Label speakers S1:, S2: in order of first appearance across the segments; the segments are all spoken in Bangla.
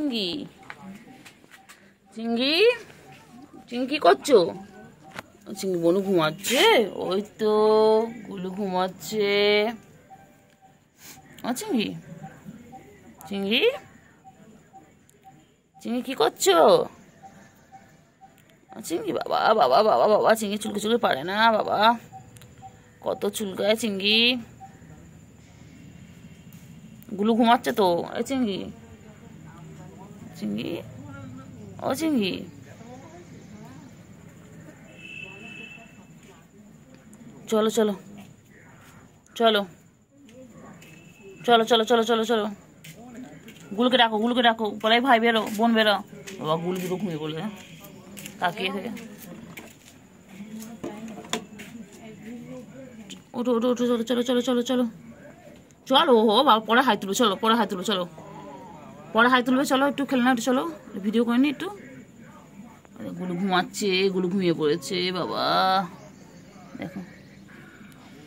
S1: চিঙ্গি চিঙ্গি চিঙ্গি কি করছো? চিঙ্গি বনু ঘুমাচ্ছে। ওই তো গুলু ঘুমাচ্ছে। চিঙ্গি চিঙ্গি চিঙ্গি কি করছো? চিঙ্গি বাবা বাবা বাবা বাবা চিঙ্গি চুলকে চুলকে পারে না বাবা, কত চুলকায় চিঙ্গি। গুলু ঘুমাচ্ছে তো। এই চিঙ্গি চিঙ্গি ও চিঙ্গি চলো চলো চলো চলো চলো চলো চলো চলো গুলুকে ডাকো, গুলুকে ডাকো। বলাই ভাই বেরো, বোন বেরো। বাবা গুলু দুটো ঘুমিয়ে পড়লে তাকিয়ে থেকে। ওঠো ওঠো ওঠো, চলো চলো চলো চলো চলো চলো। ও বাবা পরে হাই তুলবে, চলো পরে হাই তুলবে, চলো পরে হাই তুলবে, চলো একটু খেলে না, একটু চলো ভিডিও করে নি একটু। গুলু ঘুমাচ্ছে, গুলু ঘুমিয়ে পড়েছে বাবা। দেখো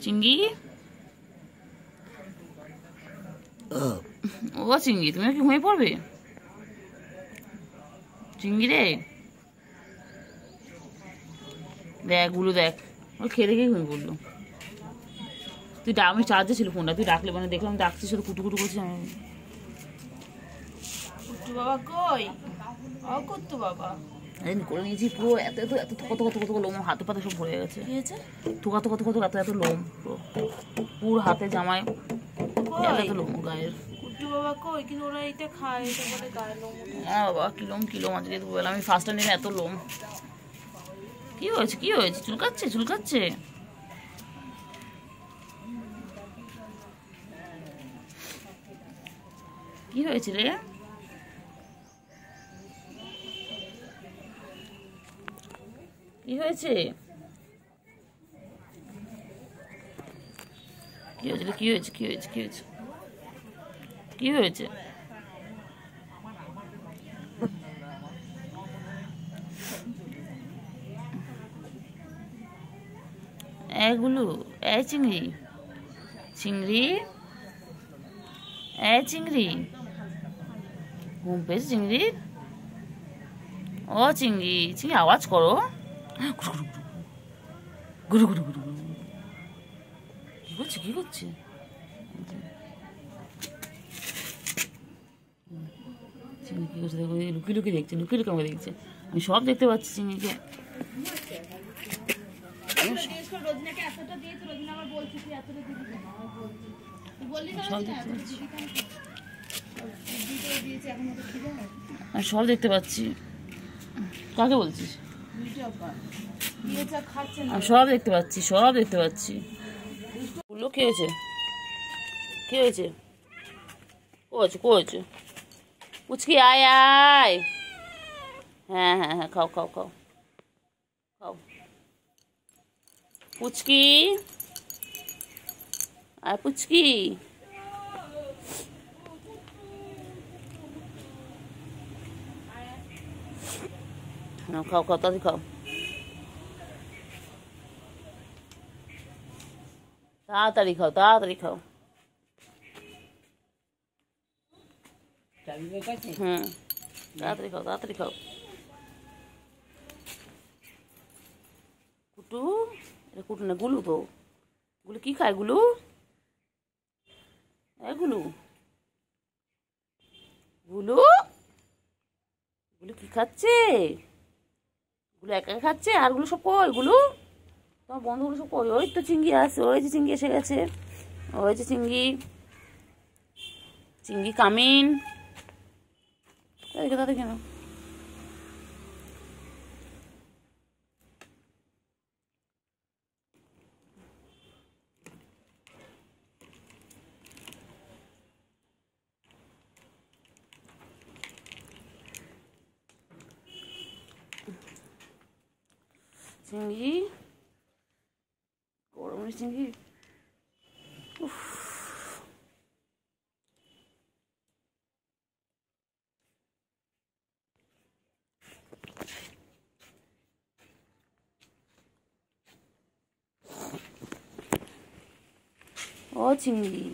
S1: চিঙ্গি ও চিঙ্গি তুমি কি ঘুমিয়ে পড়বে? চিঙ্গি রে দেখ, গুলু দেখ, ও খেয়ে দেখেই ঘুমিয়ে পড়লো। তুই আমি চার্জে ছিল ফোনটা, তুই ডাকলে মানে দেখলাম ডাকছি, শুধু কুটু কুটু করছি। আমি কুট্টু বাবা কই? ও কুট্টু বাবা করে নিয়েছি পুরো। এত এত এত কত কত কত লোম, হাতে পাতে সব ভরে গেছে। কি হয়েছে? থুকা কত কত এত এত লোম পুরো হাতে, জামায় এত এত লোম গায়ের। কুট্টু বাবা কই? কিন্তু ওরা এটা খায়, এটা বলে গায়ের লোম। হ্যাঁ বাবা কিলোম কিলোম আজকে বললাম আমি ফার্স্ট টাইম এত লোম। কি হয়েছে কি হয়েছে? চুলকাচ্ছে চুলকাচ্ছে। কি হয়েছে রে? কি হয়েছে? কি হয়েছে কি হয়েছে কি হয়েছে কি হয়েছে কি হয়েছে? এগুলো এই চিংড়ি চিংড়ি এই চিংড়ি ঘুম পেয়েছে চিংড়ি? ও চিংড়ি চিংড়ি আওয়াজ করো। গুরু গুরু গুরু গুরু কি করছে কি করছে? চিংড়ি কি করছে দেখো, লুকিয়ে লুকিয়ে দেখছে, লুকিয়ে লুকিয়ে আমাকে দেখছে। আমি সব দেখতে পাচ্ছি চিংড়িকে। সব দেখতে পাচ্ছি, আমি সব দেখতে পাচ্ছি। কাকে বলছিস? আমি সব দেখতে পাচ্ছি, সব দেখতে পাচ্ছি। বললো কি হয়েছে কি হয়েছে? কয়েছে কয়েছে পুচকি আয় আয়। হ্যাঁ হ্যাঁ হ্যাঁ খাও খাও খাও খাও। পুচকি আয় পুচকি। খাও খাও তাড়াতাড়ি খাও, তাড়াতাড়ি খাও তাড়াতাড়ি খাও। হুম তাড়াতাড়ি খাও তাড়াতাড়ি খাও। কুটু এটা কুটু না গুলু তো। গুলু কি খায়? গুলু গুলু গুলু গুলু কি খাচ্ছে? গুলো একা একা খাচ্ছে, আর গুলো সব কই? গুলো তোমার বন্ধুগুলো সব কই? ওই তো চিংড়ি আসছে, ওই যে চিংড়ি এসে গেছে, ওই যে চিংড়ি চিংড়ি কামিন। তাদেরকে তাদের কেন চিংড়ি গরমের চিংড়ি। ও চিংড়ি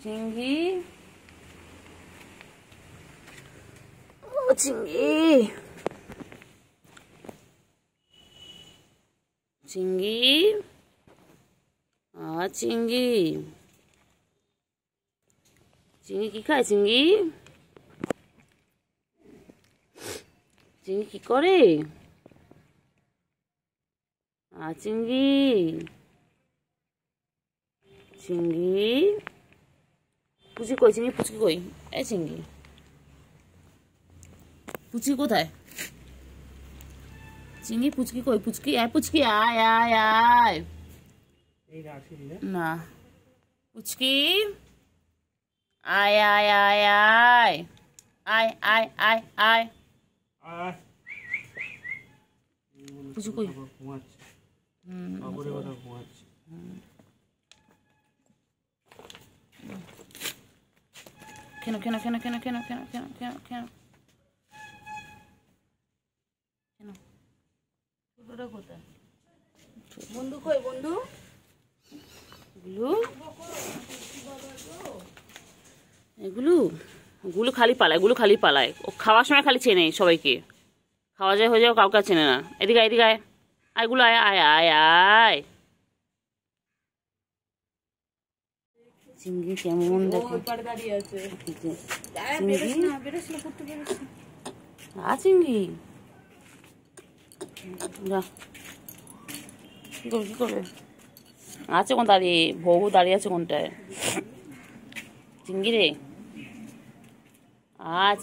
S1: চিংড়ি চিংড়ি চিংড়ি চিংড়ি চিংড়ি কি খায়? চিংড়ি চিংড়ি কি করে? চিংড়ি চিংড়ি পুচি কই? চিংড়ি পুচকি কই? এই চিংড়ি পুচকি কোথায়? চিংড়ি পুচকি কই? পুচকি আয়, পুচকি আয় আয় আয়। না পুচকি আয় আয় আয় আয় আয় আয় আয় আয়। পুচকি কই? কেন কেন কেন কেন কেন কেন কেন কেন কেন কেন? ছোটটা কোথায়? বন্ধু কই? বন্ধু এগুলো গুলো খালি পালায়, গুলো খালি পালায়। ও খাওয়ার সময় খালি চেনে সবাইকে, খাওয়া যায় হয়ে যাও কাউকে চেনে না। এদিকে এদিকে আয়, আয়গুলো আয় আয় আয় আয়। চিংড়ি কেমন দেখো, চিংড়ি যা কি করবে কি করবে? আছে কোন দাঁড়িয়ে, ভৌ দাঁড়িয়ে আছে কোনটায়? চিংড়ি রে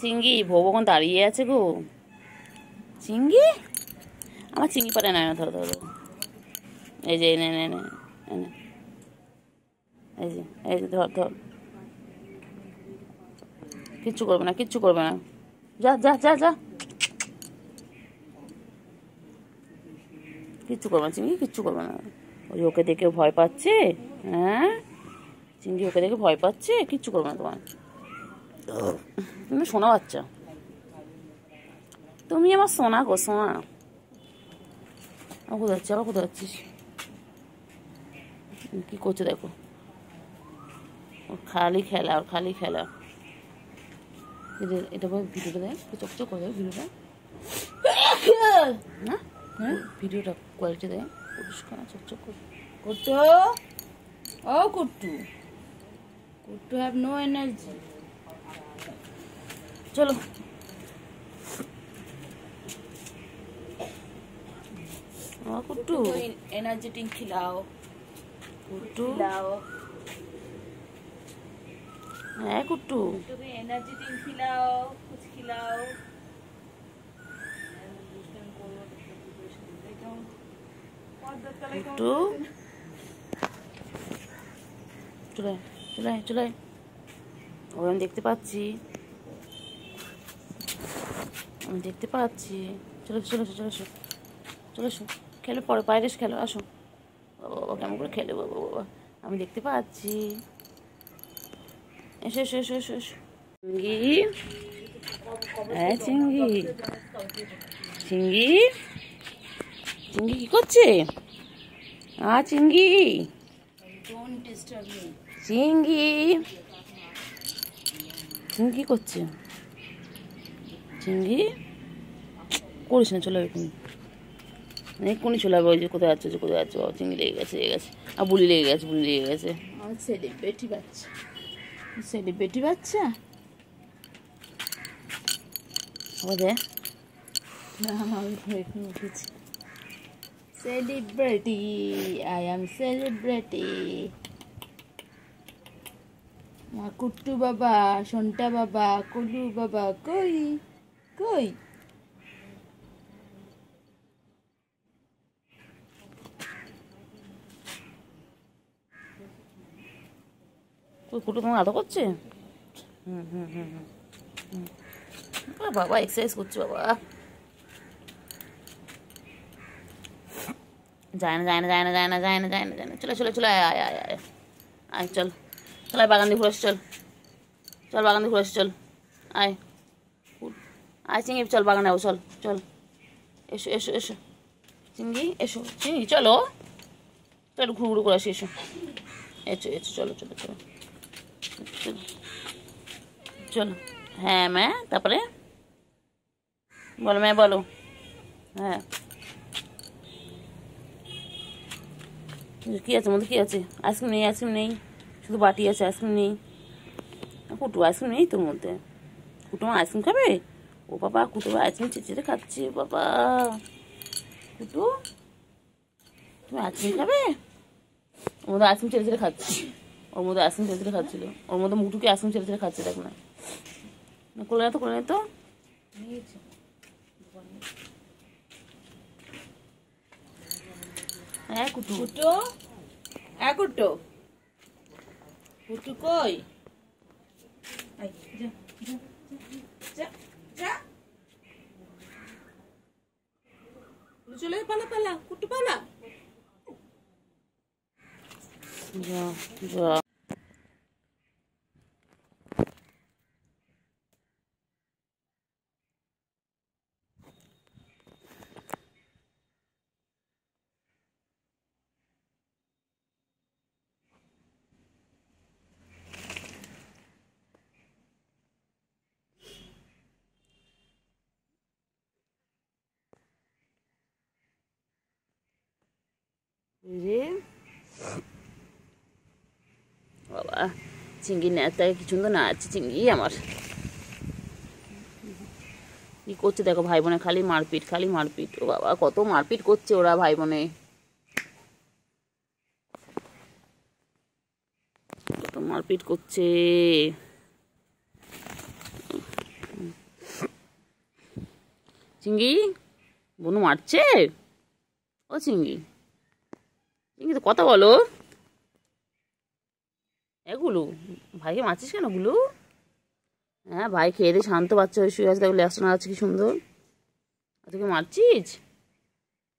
S1: চিংড়ি, ভৌ কোন দাঁড়িয়ে আছে গো? চিংড়ি আমার চিংড়ি পারে না, ধরো ধরো। এই যে এনে এনে এনে এনে, এই যে এই যে ধর ধর। কিচ্ছু করবে না, কিচ্ছু করবে না। যা যা যা যা, কিচ্ছু করবে না চিংড়ি, কিচ্ছু করবে না। ওই ওকে দেখে ভয় পাচ্ছে। হ্যাঁ চিংড়ি ওকে দেখে ভয় পাচ্ছে, কিচ্ছু করবে না তোমার। তুমি সোনা বাচ্চা, তুমি আমার সোনা গো সোনা। কোথায় যাচ্ছিস? আবার কোথায় যাচ্ছিস? কি করছে দেখো, ওর খালি খেলা, ওর খালি খেলা। এটা ভিডিওটা দেয়, চকচক করে দেয় ভিডিওটা না, ভিডিওটা কোয়ালিটি দেয় পরিষ্কার চকচক করে। কুট্টু, ও কুট্টু, কুট্টু হ্যাভ নো এনার্জি। চলো कुट्टू एनर्जी ड्रिंक खिलाओ, कुट्टू खिलाओ। है कुट्टू एनर्जी ड्रिंक खिलाओ, कुछ खिलाओ। कुट्टू चले चले चले, ওই আমি দেখতে পাচ্ছি, আমি দেখতে পাচ্ছি। চলে চলে চলে এসো চলে এসো, খেলো পরে বাইরে এসে খেলো, আসো। বাবা কেমন করে খেলে বাবা, বাবা আমি দেখতে পাচ্ছি। এসো এসো এসো এসো এসো। চিংড়ি হ্যাঁ চিংড়ি, চিংড়ি চিংড়ি কি করছে? চিংড়ি চিংড়ি চিংড়ি কি করছে? চিংড়ি করিস না, চলে এরকম এক্ষুনি চলে যাবে। ওই যে কোথায় যাচ্ছে, কোথায় যাচ্ছে বাবা? চিংড়ি লেগে গেছে, লেগে গেছে। আর বুলি লেগে গেছে, বুলি লেগে গেছে। সেলিব্রিটি বাচ্চা, সেলিব্রিটি বাচ্চা। আবার দে না, আমি এখন উঠেছি। Celebrity, I am celebrity. কুট্টু বাবা, সন্টা বাবা, কলু বাবা কই কই? কুট্টু তোমাকে আদর করছে? বাবা এক্সারসাইজ করছে বাবা। যায় না যায় না যায় না যায় না যায় না যায় না যায় না। চলে চলে চলে, আয় আয় আয় আয়, চল চল, বাগান দিয়ে ঘুরে আসি, চল চল বাগান দিয়ে ঘুরে আসি, চল আয় আয় চিংড়ি, চল বাগানে যাবো, চল চল। এসো এসো এসো চিংড়ি, এসো চিংড়ি, চলো চলো ঘুরু ঘুরু করে আসি, এসো এসো এসো, চলো চলো চলো চলো। হ্যাঁ ম্যা, তারপরে বলো মেয়ে বলো। হ্যাঁ কি আছে মধ্যে, কি আছে? আইসক্রিম নেই, আইসক্রিম নেই, শুধু বাটি আছে, আইসক্রিম নেই। কুটু আইসক্রিম নেই তোর মধ্যে? কুটু মা আইসক্রিম খাবে? ও বাবা, কুটু আইসক্রিম চেঁচে খাচ্ছে বাবা। কুটু তুমি আইসক্রিম খাবে? ওর মধ্যে আইসক্রিম চেঁচে খাচ্ছে, ওর মধ্যে আইসক্রিম চেঁচে খাচ্ছিল, ওর মধ্যে মুটুকে আইসক্রিম চেঁচে খাচ্ছে, দেখ না। কোলে না তো, কোলে না তো। হ্যাঁ কুটু, কুটু হ্যাঁ কুটু, কুটু কই? চলে পালা পালা, কুটু পালা। যা যা। বাবা চিংড়ি নেতায় কি সুন্দর নাচছে চিংড়ি আমার। কি করছে দেখো ভাই বোনে, খালি মারপিট, খালি মারপিট। ও বাবা কত মারপিট করছে ওরা ভাই বোনে, কত মারপিট করছে। চিংড়ি বনু মারছে। ও চিংড়ি, চিংড়ি তো কথা বলো। এগুলো ভাইকে মারছিস কেন গুলো? হ্যাঁ ভাই খেয়ে দিয়ে শান্ত বাচ্চা হয়ে শুয়ে আছে, দেখো লেসটা নাড়াচ্ছে কি সুন্দর। তোকে মারছিস?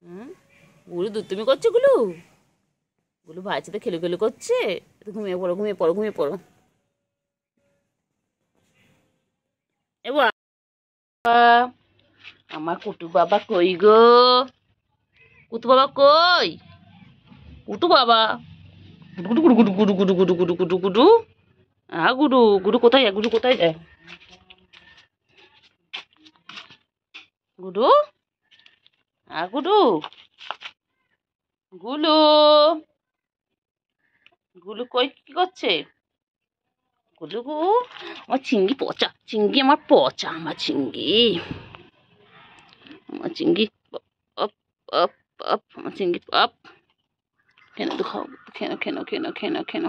S1: হ্যাঁ গুলো দুধ করছে গুলো, গুলো ভাইয়ের সাথে খেলে খেলে করছে। ঘুমিয়ে পড়ো, ঘুমিয়ে পড়ো, ঘুমিয়ে পড়ো। এবার আমার কুটু বাবা কই গো? কুটু বাবা কই? কুটু বাবা গুডু গুডু গুডু গুডু গুডু গুডু গুডু গুডু গুডু। হ্যাঁ গুডু, গুডু কোথায় যায়? গুডু কোথায় যায়? গুডু, হ্যাঁ গুডু, গুলু, গুলু কই কি করছে? গুলু গু, আমার চিংড়ি পচা, চিংড়ি আমার পচা, আমার চিংড়ি, আমার চিংড়ি আপ আপ আপ, আমার চিংড়ি আপ। কেন তো খাও, কেন কেন কেন কেন কেন,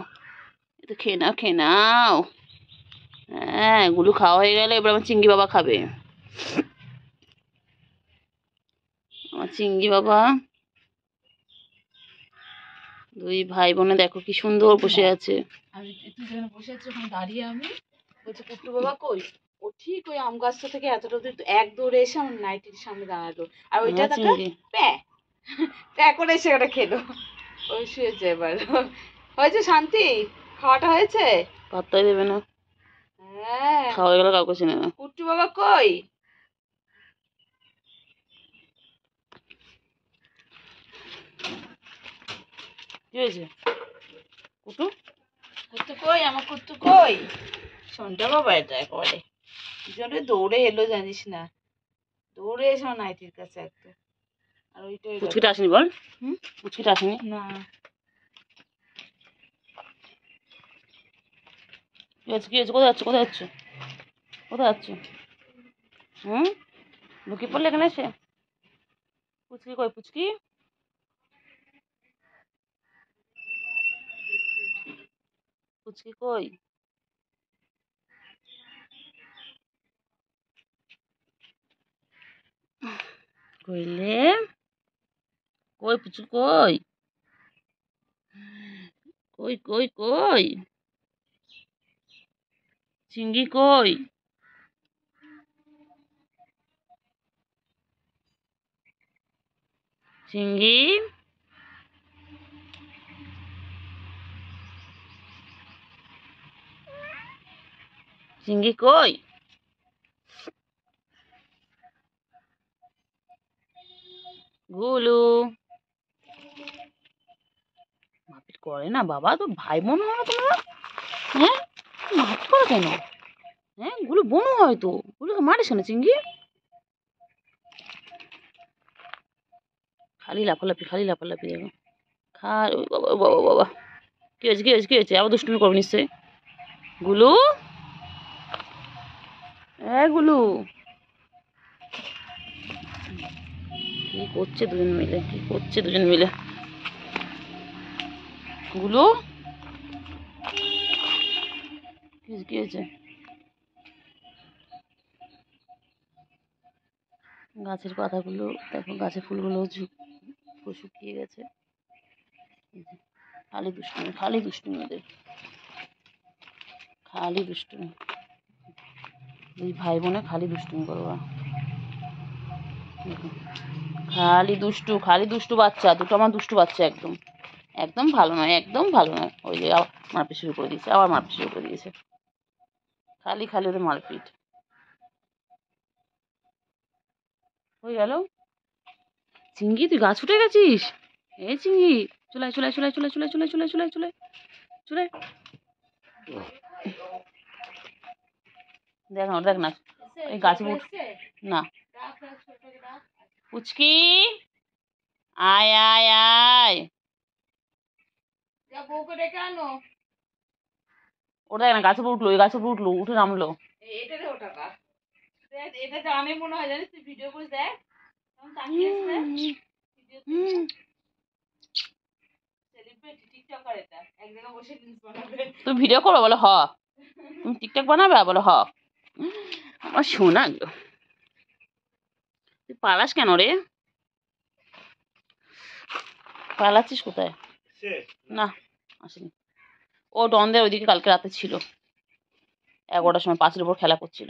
S1: এটা খেয়ে নাও, খেয়ে নাও। হ্যাঁ গুলু খাওয়া হয়ে গেলে এবার আমার চিংড়ি বাবা খাবে, আমার চিংড়ি বাবা। দুই ভাই বোনে দেখো কি সুন্দর বসে আছে। আমি তুই যেখানে বসে আছিস ওখানে দাঁড়িয়ে আমি বলছি কুট্টু বাবা কই? ও ঠিক ওই আম গাছটা থেকে এতটা দূর এক দৌড়ে এসে আমার নাইটির সামনে দাঁড়ালো, আর ওইটা দেখা প্যা প্যা করে এসে ওটা খেলো। ওই শুয়েছে এবার। হয়েছে শান্তি, খাওয়াটা হয়েছে? পাত্তাই দেবে না। হ্যাঁ খাওয়া গেলে কাউকে চেনে না। কুট্টু বাবা কই? কি হয়েছে? কুটু, কুটু কই? আমার কুটু কই? শোনটা বাবা এটা একেবারে জোরে দৌড়ে এলো জানিস না, দৌড়ে এসো নাইটির কাছে একদম। আর ওইটাই পুচকিটা আসেনি বল? পুচকিটা আসেনি না। কি হচ্ছে, কি হচ্ছে? কোথায় যাচ্ছ, কোথায় যাচ্ছ, কোথায় যাচ্ছ? লুকিয়ে পড়লে এখানে এসে? পুচকি কই? পুচকি পুচকি কই? কইলে কই পুচকি কই? কই কই কই? চিংড়ি কই? চিংড়ি, চিংড়ি কই? গুলু মারপিট করে না বাবা, তো ভাই বোন হয় না তোমরা? হ্যাঁ মারপিট করো কেন? হ্যাঁ গুলো বোন হয়তো, গুলোকে মারিস কেন চিংড়ি? খালি লাফালাফি দেখো। ওই বাবা বাবা বাবা, কি হয়েছে আবার দুষ্টুমি করবো নিশ্চয়ই। গুলু, গুলু কি করছে দুজন মিলে, গুলু কি হয়েছে? গাছের পাতাগুলো দেখো, গাছের ফুলগুলো শুকিয়ে গেছে। খালি দুষ্টুমি ওদের, খালি দুষ্টুমি। দুই ভাই বোনে খালি দুষ্টুমি করবা, খালি দুষ্টু বাচ্চা দুটো, আমার দুষ্টু বাচ্চা একদম ভালো নয়, ওই যে আবার মারপিট শুরু করে দিয়েছে, খালি ওদের মারপিট হয়ে গেল। চিঙ্গি, তুই গাছ উঠে গেছিস? এই চিঙ্গি, চলে দেখ না এই গাছে না। পুচকি, আয় আয় আয়, ওটা দেখ না, গাছে উঠলো, উঠে নামলো। এটা আমি মনে হয় জানিস, তুই ভিডিও করে দেখ, তুমি ভিডিও করো বলো, তুমি টিকটক বানাবে বলো আমার শোনা গো। তুই পালাস কেন রে? পালাচ্ছিস কোথায়? না আসেনি, ও ডনদের ওইদিকে কালকে রাতে ছিল, 11টার সময় পাঁচিলের উপর খেলা করছিল।